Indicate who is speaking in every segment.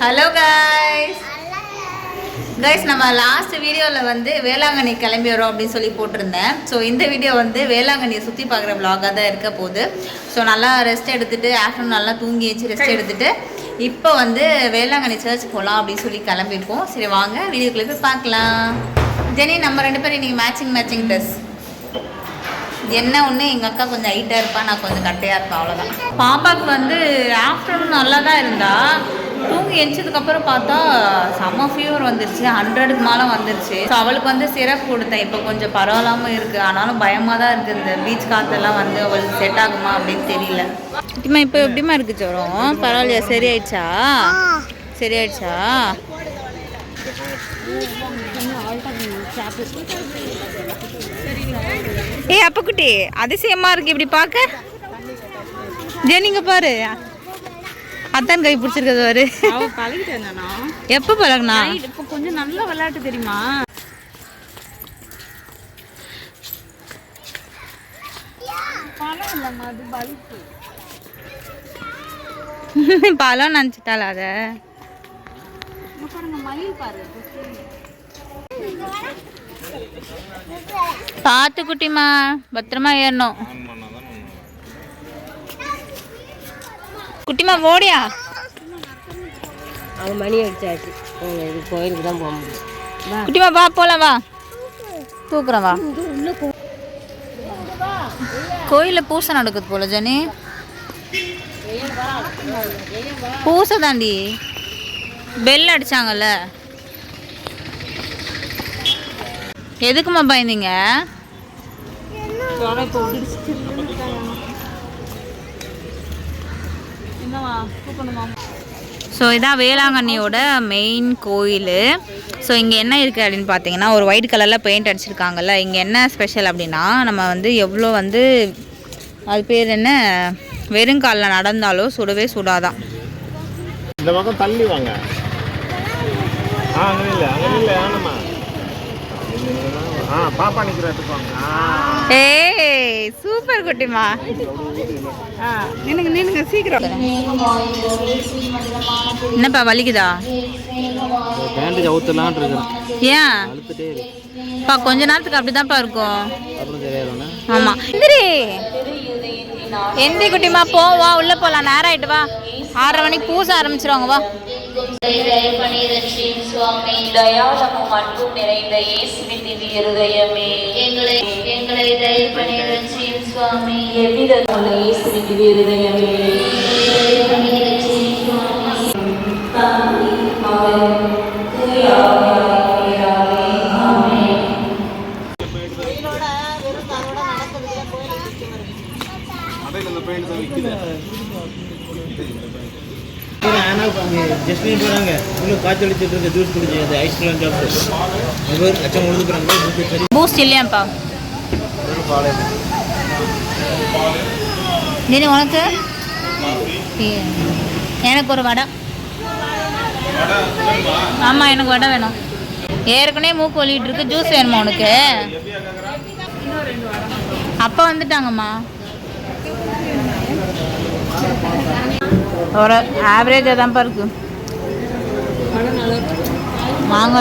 Speaker 1: Hello guys நம்ம last வீடியோவில் வந்து வேளாங்கண்ணி கிளம்பி வரோம் அப்படின்னு சொல்லி போட்டிருந்தேன். ஸோ இந்த வீடியோ வந்து வேளாங்கண்ணியை சுற்றி பார்க்குற விலாகாக தான் இருக்க போகுது. ஸோ நல்லா ரெஸ்ட் எடுத்துகிட்டு ஆஃப்டர்நூன் நல்லா தூங்கி வச்சு ரெஸ்ட் எடுத்துகிட்டு இப்போ வந்து வேளாங்கண்ணி சர்ச் போகலாம் அப்படின்னு சொல்லி கிளம்பியிருக்கோம். சரி வாங்க வீடியோக்குள்ளே போய் பார்க்கலாம். ஜெனி நம்ம 2 பேரும் இன்றைக்கி மேட்சிங் ட்ரெஸ். என்ன ஒன்று எங்கள் அக்கா கொஞ்சம் ஹைட்டாக இருப்பா, நான் கொஞ்சம் கட்டையாக இருப்பேன், அவ்வளோதான். பாப்பாவுக்கு வந்து ஆஃப்டர்நூன் நல்லா தான் இருந்தா, தூங்கி எரிச்சதுக்கப்புறம் பார்த்தா செம்ம ஃபீவர் வந்துருச்சு, 100க்கு மேலே வந்துருச்சு. ஸோ அவளுக்கு வந்து சிரப் கொடுத்தேன். இப்போ கொஞ்சம் பரவாயில்லாமல் இருக்குது, ஆனாலும் பயமாக தான் இருக்குது. இந்த பீச் காற்றெல்லாம் வந்து அவளுக்கு செட் ஆகுமா அப்படின்னு தெரியல. இப்போ எப்படிமா இருக்குது ஜுரம்? பரவாயில்லையா? சரியாயிடுச்சா? ஏ அப்ப குட்டி அதிசயமா இருக்கு இப்படி பார்க்க. ஜெனிங்க பாரு, அத்தான் கை பிடிச்சிருக்கிறது பாரு. பழகிட்டேன். எப்ப பழகுனா? இப்போ கொஞ்சம் நல்ல விளையாட்டு தெரியுமா? பழம் நினைச்சிட்டால அத பார்த்து குட்டிமா, பத்திரமா ஏறணும். குட்டிமா ஓடியா?
Speaker 2: அவங்க மணி அடிச்சாச்சு, கோயிலுக்கு தான் போக முடியும்.
Speaker 1: குட்டிமா வா போலாம், வா தூக்குறேன் வா. கோயிலில் பூசை நடக்குது போல ஜெனி. பூசை தாண்டி பெல் அடிச்சாங்கல்ல. எதுக்குமா பயந்தீங்க? ஸோ இதான் வேளாங்கண்ணியோட மெயின் கோயில். ஸோ இங்கே என்ன இருக்குது அப்படின்னு பார்த்தீங்கன்னா, ஒரு ஒயிட் கலரில் பெயிண்ட் அடிச்சிருக்காங்கல்ல. இங்கே என்ன ஸ்பெஷல் அப்படின்னா, நம்ம வந்து எவ்வளோ வந்து அது பேர் என்ன, வெறுங்காலில் நடந்தாலும் சுடவே சுடாதான்.
Speaker 3: இந்த பக்கம் தள்ளி வாங்க. பாப்பா நிக்கிறதுக்கு.
Speaker 1: ஏய் சூப்பர் குட்டிமா, நின்னுங்க சீக்கிரம். என்னப்பா வலிக்குதா?
Speaker 3: பேண்டேஜ் அவுத்தலாம்னு இருக்கேன்.
Speaker 1: ஏன் பா கொஞ்ச நேரத்துக்கு அப்படிதான்ப்பா இருக்கும். ஆமா எந்திரி குட்டிமா, வா உள்ள போலாம். நேரம் ஆயிட்டு வா, 6:30 மணிக்கு பூச ஆரம்பிச்சிருவாங்க. வா.
Speaker 4: சுவாமி தயாளமும் அன்பும் நிறைந்த இயேசுவின் திவ்ய இருதயமே, எங்களை தயவுபணி ரட்சியும் சுவாமி. எவ்வித இயேசுவின் திவ்ய இருதயமே,
Speaker 1: பூஸ்ட் இல்லையாப்பா நீ உனக்கு? எனக்கு ஒரு வடை. ஆமாம் எனக்கு வடை வேணும். ஏற்கனவே மூக்கு வலிட்டு இருக்கு. ஜூஸ் வேணுமா உனக்கு? அப்பா வந்துட்டாங்கம்மா. ஒரு ஆவரேஜாக தான்ப்பா இருக்கு. வாங்க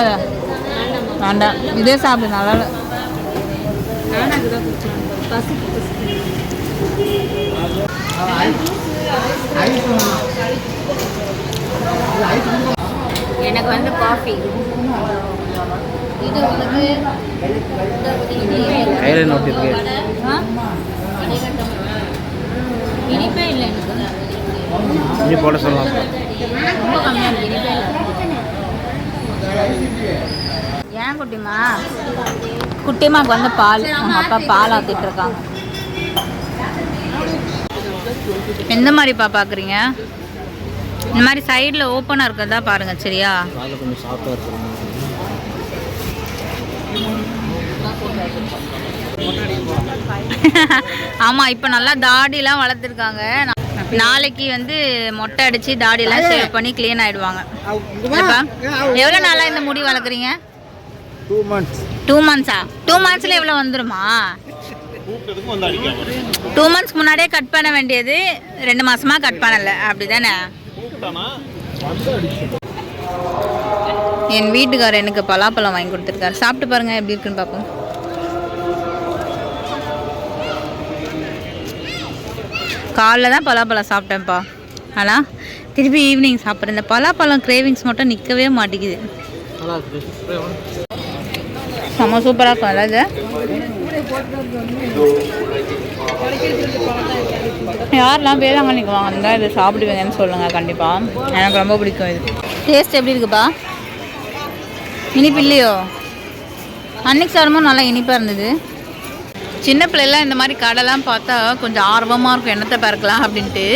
Speaker 1: வேண்டாம், இதே சாப்பிடு, நல்லா இல்லை. எனக்கு வந்து காஃபி. இது வந்து இனிப்பே இல்லை எனக்கு.
Speaker 3: போட சொல்லலாம்.
Speaker 1: ரொம்ப கம்மியாக இருக்கு, இனிப்பே இல்லை. ஏன் குட்டிமாக்கு வந்து பால், அவங்க அப்பா பால் ஆற்றிட்டு இருக்காங்க. எந்த மாதிரிப்பா பார்க்குறீங்க? இந்த மாதிரி சைடில் ஓப்பனாக இருக்கிறதா பாருங்கள், சரியா? ஆமாம், இப்போ நல்லா தாடிலாம் வளர்த்துருக்காங்க. நாளைக்கு வந்து மொட்டை அடித்து தாடியெல்லாம் ஷேவ் பண்ணி க்ளீன் ஆகிடுவாங்க. எவ்வளோ நாளாக இந்த முடி வளர்க்குறீங்க?
Speaker 3: 2 months.
Speaker 1: 2 months-ஆ? 2 months-ல எவ்வளோ வந்துருமா? 2 months முன்னாடியே கட் பண்ண வேண்டியது 2 மாசமா கட் பண்ணல, அப்படிதானே? என் வீட்டுக்காரர் எனக்கு பலாப்பழம் வாங்கி கொடுத்துருக்காரு. சாப்பிட்டு பாருங்கள் எப்படி இருக்குன்னு பார்ப்போம். காலைல தான் பலாப்பழம் சாப்பிட்டேன்ப்பா. ஆனால் திருப்பி ஈவினிங் சாப்பிட்றேன். இந்த பலாப்பழம் கிரேவிங்ஸ் மட்டும் நிற்கவே மாட்டேங்குது. செம்ம சூப்பராக இருக்கும். அதாவது யாரெல்லாம் வேளாங்கண்ணிக்கு வாங்க இதை சாப்பிடுவீங்கன்னு சொல்லுங்கள் கண்டிப்பாக. எனக்கு ரொம்ப பிடிக்கும் இது. டேஸ்ட் எப்படி இருக்குப்பா? இனிப்பு இல்லையோ? அன்னைக்கு சாப்பிடும்போது நல்லா இனிப்பாக இருந்தது. சின்ன பிள்ளைலாம் இந்த மாதிரி கடைலாம் பார்த்தா கொஞ்சம் ஆர்வமாக இருக்கும் என்னத்தை பார்க்கலாம் அப்படின்ட்டு.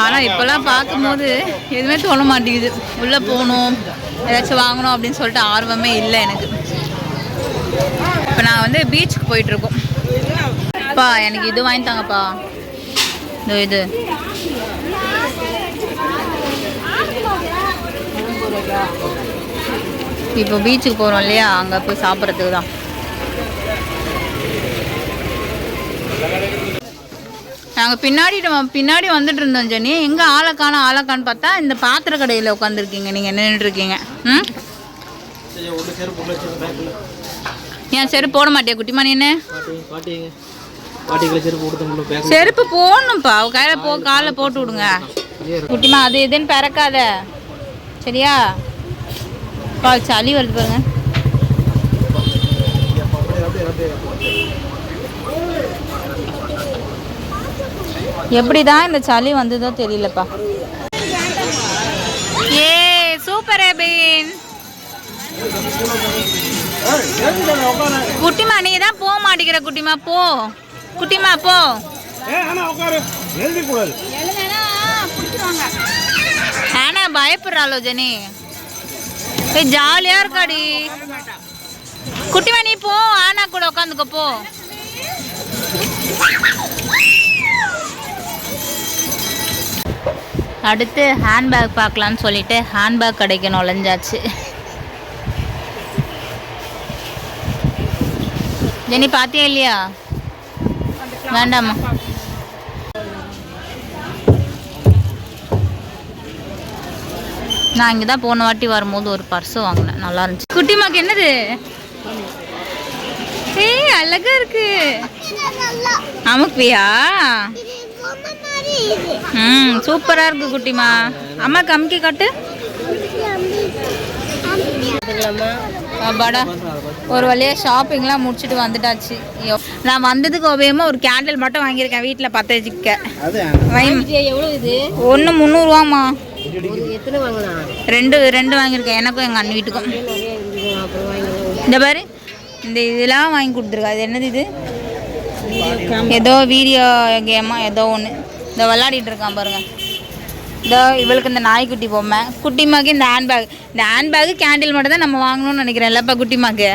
Speaker 1: ஆனால் இப்போல்லாம் பார்க்கும்போது எதுவுமே தோண மாட்டேங்குது. உள்ளே போகணும் ஏதாச்சும் வாங்கணும் அப்படின்னு சொல்லிட்டு ஆர்வமே இல்லை எனக்கு. இப்போ நான் வந்து பீச்சுக்கு போயிட்டுருக்கோம். அப்பா எனக்கு இது வாங்கி தாங்கப்பா. இது இப்போ பீச்சுக்கு போகிறோம் இல்லையா, அங்கே போய் சாப்பிட்றதுக்கு தான். நாங்கள் பின்னாடி வந்துட்டு இருந்தோம் ஜெனி. எங்கே ஆளக்கான்னு பார்த்தா இந்த பாத்திர கடையில் உட்காந்துருக்கீங்க நீங்கள், நின்றுட்டுருக்கீங்க. ம், ஏன் செருப்பு போட மாட்டியா குட்டிமா? நீ செருப்பு போடணும்ப்பா. கையில் காலில் போட்டு விடுங்க குட்டிமா. அது இதுன்னு பிறக்காத சரியா? கால் சளி வருது பாருங்க. எப்படிதான் இந்த சளி வந்ததோ தெரியலப்பா. ஏ சூப்பர் ஏபின். குட்டிமா நீ தான் போக மாட்டேங்கிற குட்டிமா. போ குட்டிமா போ. ஆனா பயப்படுறாளோ ஜெனி? ஜாலியா இருக்காடி குட்டிமா. நீ போ, ஆனா கூட உட்காந்துக்க போ. அடுத்து ஹேண்ட்பேக் பார்க்கலான்னு சொல்லிட்டு ஹேண்ட்பேக் கடைக்கு நுழைஞ்சாச்சு. ஜெனி பார்த்தியா இல்லையா? வேண்டாமா? நான் இங்கே தான் போன வாட்டி வரும்போது ஒரு பர்ஸு வாங்கினேன், நல்லா இருந்துச்சு. குட்டிமாக்கு என்னது? ஏய் அழகா இருக்கு. அமுக்குவியா? ம் சூப்பராக இருக்கு குட்டிமா. அம்மாக்கு அமுக்கி காட்டு. அப்பாடா ஒரு வழியாக ஷாப்பிங்லாம் முடிச்சுட்டு வந்துட்டாச்சு. ஐயோ நான் வந்ததுக்கு உபயோகமாக ஒரு கேண்டில் மட்டும் வாங்கியிருக்கேன் வீட்டில் பற்ற வச்சுக்க.
Speaker 2: எவ்வளோ இது?
Speaker 1: ஒன்று 300ரூவாம்மா.
Speaker 2: எத்தனை வாங்கலாம்?
Speaker 1: ரெண்டு வாங்கியிருக்கேன், எனக்கும் எங்கள் அண்ணன் வீட்டுக்கும். இந்த பாரு இந்த இதெல்லாம் வாங்கி கொடுத்துருக்கா. அது என்னது இது? ஏதோ வீடியோ கேமா ஏதோ ஒன்று. இந்த விளாடிட்டு இருக்கான் பாருங்க. இதோ இவளுக்கு இந்த நாய்க்குட்டி பொம்மை. குட்டிமாக்கு இந்த ஹேண்ட்பேக்கு கேண்டில் மட்டும் தான் நம்ம வாங்கணும்னு நினைக்கிறேன் இல்லைப்பா குட்டிமாக்கு?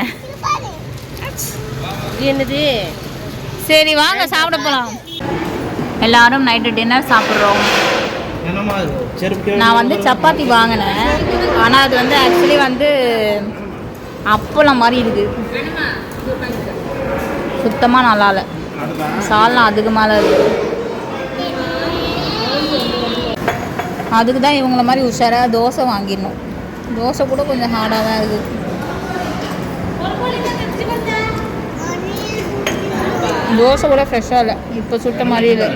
Speaker 2: என்னது?
Speaker 1: சரி வாங்க சாப்பிட போகலாம். எல்லாரும் நைட்டு டின்னர் சாப்பிட்றோம். நான் வந்து சப்பாத்தி வாங்கினேன், ஆனால் அது வந்து ஆக்சுவலி வந்து அப்பளம் மாதிரி இருக்குது. சுத்தமாக நல்லா இல்லை. சால்னா அதுக்கு மேலே இருக்குது. அதுக்கு தான் இவங்கள மாதிரி உஷாராக தோசை வாங்கிடணும். தோசை கூட கொஞ்சம் ஹார்டாக தான் இருக்குது. தோசை கூட ஃப்ரெஷ்ஷாக இல்லை, இப்போ சுட்ட மாதிரி இல்லை,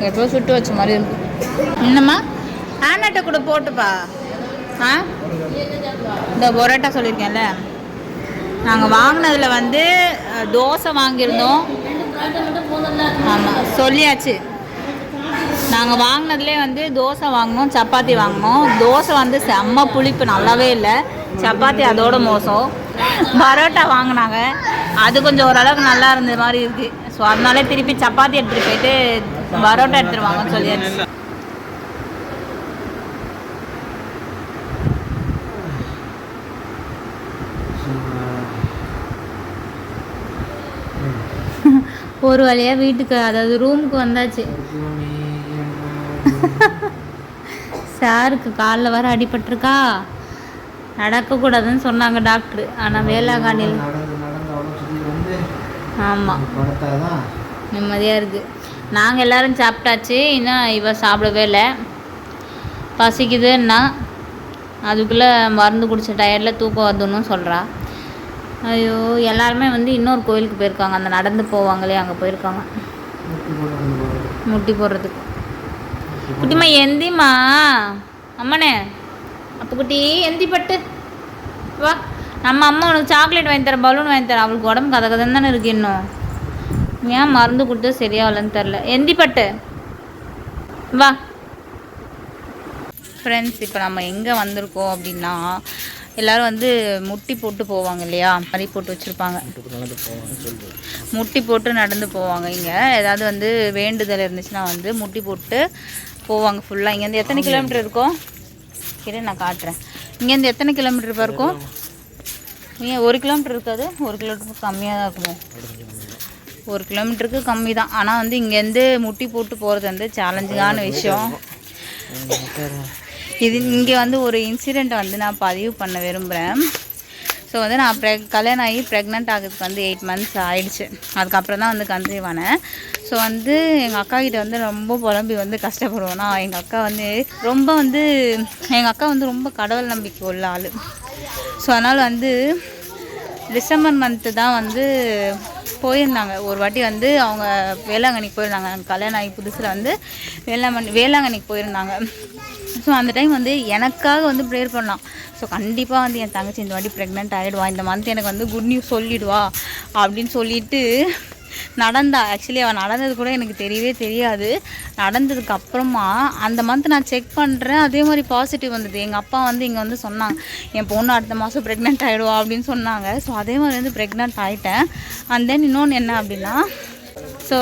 Speaker 1: எப்போ சுட்டு வச்ச மாதிரி இருக்குது. என்னம்மா ஆனாட்டை கூட போட்டுப்பா. ஆ இந்த பொரோட்டா சொல்லியிருக்கேன்ல, நாங்கள் வாங்கினதில் வந்து தோசை வாங்கியிருந்தோம். ஆமாம் சொல்லியாச்சு. நாங்கள் வாங்கினதுலேயே வந்து தோசை வாங்கினோம், சப்பாத்தி வாங்கினோம். தோசை வந்து செம்ம புளிப்பு, நல்லாவே இல்லை. சப்பாத்தி அதோட மோசம். பரோட்டா வாங்கினாங்க, அது கொஞ்சம் ஓரளவுக்கு நல்லா இருந்த மாதிரி இருக்குது. ஸோ அதனாலே திருப்பி சப்பாத்தி எடுத்துகிட்டு போயிட்டு பரோட்டா எடுத்துகிட்டு வாங்கன்னு சொல்லியாச்சு. ஒரு வழியாக வீட்டுக்கு அதாவது ரூமுக்கு வந்தாச்சு. சாருக்கு காலில் வர அடிபட்டிருக்கா, நடக்கக்கூடாதுன்னு சொன்னாங்க டாக்டரு. ஆனால் வேளாங்கண்ணியில் ஆமாம் நிம்மதியாக இருக்குது. நாங்கள் எல்லோரும் சாப்பிட்டாச்சு, இன்னும் இவ சாப்பிடவே இல்லை. பசிக்குதுன்னா அதுக்குள்ளே மருந்து குடிச்ச டயர்டில் தூக்கம் வருதுன்னு சொல்கிறா. ஐயோ, எல்லாருமே வந்து இன்னொரு கோயிலுக்கு போயிருக்காங்க, அந்த நடந்து போவாங்களே அங்கே போயிருக்காங்க முட்டி போடுறதுக்கு. குட்டிமா எந்திம்மா, அம்மனே அப்போ குட்டி எந்தி பட்டு வா. நம்ம அம்மா உனக்கு சாக்லேட் வாங்கி தரேன், பலூன் வாங்கி தரேன். அவளுக்கு உடம்பு கதை கதை தானே இருக்கு. இன்னும் ஏன் மருந்து கொடுத்து சரியாகலன்னு தெரில. எந்தி பட்டு வா. ஃப்ரெண்ட்ஸ், இப்போ நம்ம எங்கே வந்திருக்கோம் அப்படின்னா, எல்லோரும் வந்து முட்டி போட்டு போவாங்க இல்லையா, மறி போட்டு வச்சுருப்பாங்க, முட்டி போட்டு நடந்து போவாங்க. இங்கே ஏதாவது வந்து வேண்டுதல் இருந்துச்சுன்னா வந்து முட்டி போட்டு போவாங்க ஃபுல்லாக. இங்கேருந்து எத்தனை கிலோமீட்டர் இருக்கும் கிட்ட நான் காட்டுறேன். இங்கேருந்து எத்தனை கிலோமீட்டர் இருக்கும்? ஏன் 1 கிலோமீட்டர் இருக்காது, 1 கிலோமீட்டருக்கு கம்மியாக தான் இருக்கும். 1 கிலோமீட்டருக்கு கம்மி தான். ஆனால் வந்து இங்கேருந்து முட்டி போட்டு போகிறது வந்து சேலஞ்சிங்கான விஷயம். இது இங்கே வந்து ஒரு இன்சிடெண்ட்டை வந்து நான் பதிவு பண்ண விரும்புகிறேன். ஸோ வந்து நான் கல்யாணம் ஆகி ப்ரெக்னென்ட் ஆகிறதுக்கு வந்து 8 months ஆகிடுச்சு. அதுக்கப்புறம் தான் வந்து கன்சீவ் ஆனேன். ஸோ வந்து எங்கள் அக்கா கிட்ட வந்து ரொம்ப புலம்பி வந்து கஷ்டப்படுவோன்னா, எங்கள் அக்கா வந்து ரொம்ப கடவுள் நம்பிக்கை உள்ள ஆள். ஸோ அதனால் வந்து டிசம்பர் மந்த்து தான் வந்து போயிருந்தாங்க. ஒரு வாட்டி வந்து அவங்க வேளாங்கண்ணிக்கு போயிருந்தாங்க. கல்யாணம் ஆகி புதுசில் வந்து வேளாங்கண்ணிக்கு போயிருந்தாங்க. ஸோ அந்த டைம் வந்து எனக்காக வந்து ப்ரேயர் பண்ணலாம். ஸோ கண்டிப்பாக வந்து என் தங்கச்சி இந்த வாட்டி ப்ரெக்னென்ட் ஆகிடுவா, இந்த மந்த் எனக்கு வந்து குட் நியூஸ் சொல்லிவிடுவா அப்படின்னு சொல்லிட்டு நடந்தா. ஆக்சுவலி அவள் நடந்தது கூட எனக்கு தெரியவே தெரியாது. நடந்ததுக்கு அப்புறமா அந்த மந்த் நான் செக் பண்ணுறேன், அதே மாதிரி பாசிட்டிவ் வந்தது. எங்கள் அப்பா வந்து இங்கே வந்து சொன்னாங்க, என் பொண்ணு அடுத்த மாதம் ப்ரெக்னென்ட் ஆகிடுவா அப்படின்னு சொன்னாங்க. ஸோ அதே மாதிரி வந்து ப்ரெக்னென்ட் ஆகிட்டேன். அண்ட் தென் இன்னொன்று என்ன அப்படின்னா, ஸோ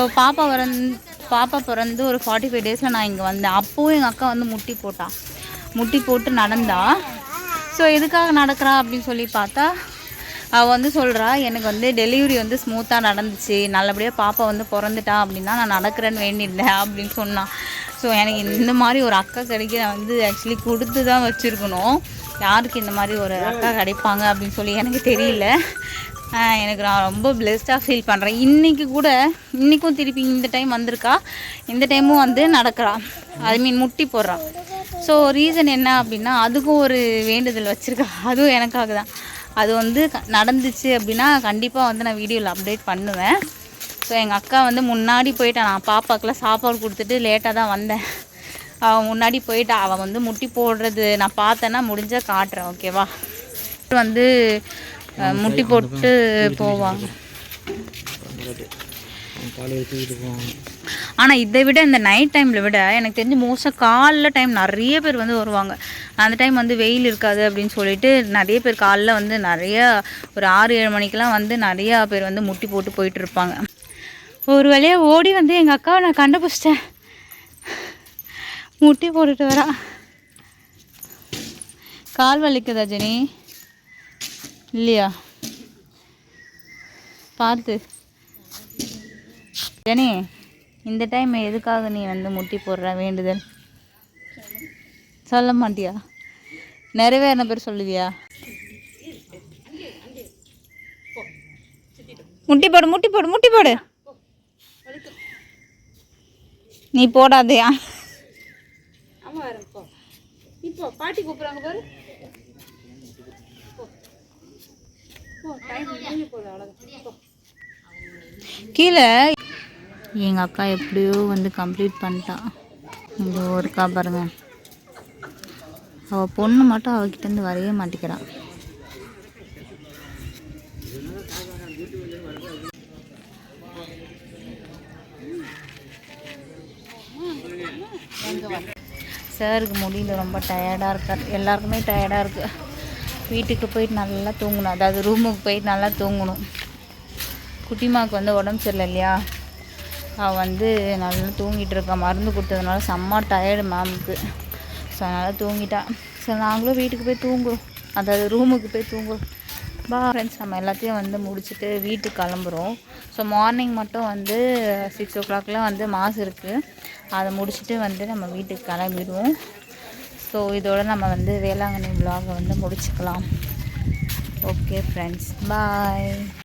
Speaker 1: பாப்பா பிறந்து ஒரு 45 daysல நான் இங்கே வந்தேன். அப்போவும் எங்கள் அக்கா வந்து முட்டி போட்டு நடந்தா. ஸோ எதுக்காக நடக்கிறா அப்படின்னு சொல்லி பார்த்தா, அவள் வந்து சொல்கிறா, எனக்கு வந்து டெலிவரி வந்து ஸ்மூத்தாக நடந்துச்சு, நல்லபடியாக பாப்பா வந்து பிறந்துட்டா அப்படின்னா நான் நடக்கிறேன்னு வேண்டியிருந்தேன் அப்படின்னு சொன்னான். ஸோ எனக்கு இந்த மாதிரி ஒரு அக்கா கிடைக்க நான் வந்து ஆக்சுவலி கொடுத்து தான் வச்சுருக்கணும். யாருக்கு இந்த மாதிரி ஒரு அக்கா கிடைப்பாங்க அப்படின்னு சொல்லி எனக்கு தெரியல. எனக்கு நான் ரொம்ப பிளெஸ்டாக ஃபீல் பண்ணுறேன். இன்றைக்கும் திருப்பி இந்த டைம் வந்திருக்கா, இந்த டைமும் வந்து நடக்கிறா, முட்டி போடுறா. ஸோ ரீசன் என்ன அப்படின்னா, அதுக்கும் ஒரு வேண்டுதல் வச்சுருக்கா, அதுவும் எனக்காக தான். அது வந்து நடந்துச்சு அப்படின்னா கண்டிப்பாக வந்து நான் வீடியோவில் அப்டேட் பண்ணுவேன். ஸோ எங்கள் அக்கா வந்து முன்னாடி போயிட்டா. நான் பாப்பாக்கெலாம் சாப்பாடு கொடுத்துட்டு லேட்டாக தான் வந்தேன். அவள் முன்னாடி போயிட்டா. அவள் வந்து முட்டி போடுறது நான் பார்த்தேன்னா முடிஞ்சால் காட்டுறேன், ஓகேவா? வந்து முட்டி போட்டு போவாங்க. ஆனால் இதை விட இந்த நைட் டைமில் விட எனக்கு தெரிஞ்சு மோஸ்ட்டாக காலைல டைம் நிறைய பேர் வந்து வருவாங்க. அந்த டைம் வந்து வெயில் இருக்காது அப்படின்னு சொல்லிட்டு நிறைய பேர் காலைல வந்து ஒரு 6-7 மணிக்கெலாம் வந்து நிறையா பேர் வந்து முட்டி போட்டு போயிட்டு இருப்பாங்க. ஒரு வழியாக ஓடி வந்து எங்கள் அக்காவை நான் கண்டுபிடிச்சிட்டேன், முட்டி போட்டுட்டு வரா. கால் வலிக்குதா ஜெனி? இல்லையா? பார்த்து ஜெனி, இந்த டைம் எதுக்காக நீ வந்து முட்டி போடுற வேண்டுதல் சொல்ல மாட்டியா? நிறைவேறின பேர் சொல்லுவியா? முட்டி போடு முட்டி போடு முட்டி போடு. நீ போடாதையா? இப்போ பாட்டி கூப்பிடுறாங்க பாரு. கீழே எங்கள் அக்கா எப்படியோ வந்து கம்ப்ளீட் பண்ணிட்டான். இங்கே ஒருக்கா பாருங்க, அவள் பொண்ணு மட்டும் அவகிட்டேருந்து வரவே மாட்டேங்கிறான். சாருக்கு முடியல, ரொம்ப டயர்டாக இருக்கார். எல்லாருக்குமே டயர்டாக இருக்குது. வீட்டுக்கு போயிட்டு நல்லா தூங்கணும், அதாவது ரூமுக்கு போயிட்டு நல்லா தூங்கணும். குட்டிமாவுக்கு வந்து உடம்பு சரியில்லை இல்லையா, அவள் வந்து நல்லா தூங்கிட்டு இருக்கா. மருந்து கொடுத்ததுனால செம்ம டயர்டு மேமுக்கு. ஸோ அதனால் தூங்கிட்டா. ஸோ நாங்களும் வீட்டுக்கு போய் தூங்குறோம், அதாவது ரூமுக்கு போய் தூங்குறோம். ஃப்ரெண்ட்ஸ், நம்ம எல்லாத்தையும் வந்து முடிச்சுட்டு வீட்டுக்கு கிளம்புறோம். ஸோ மார்னிங் மட்டும் வந்து 6 o'clock வந்து மாஸ் இருக்குது, அதை முடிச்சுட்டு வந்து நம்ம வீட்டுக்கு கிளம்பிடுவோம். ஸோ இதோட நம்ம வந்து வேளாங்கண்ணி vlog வந்து முடிச்சுக்கலாம். ஓகே ஃப்ரெண்ட்ஸ், பாய்.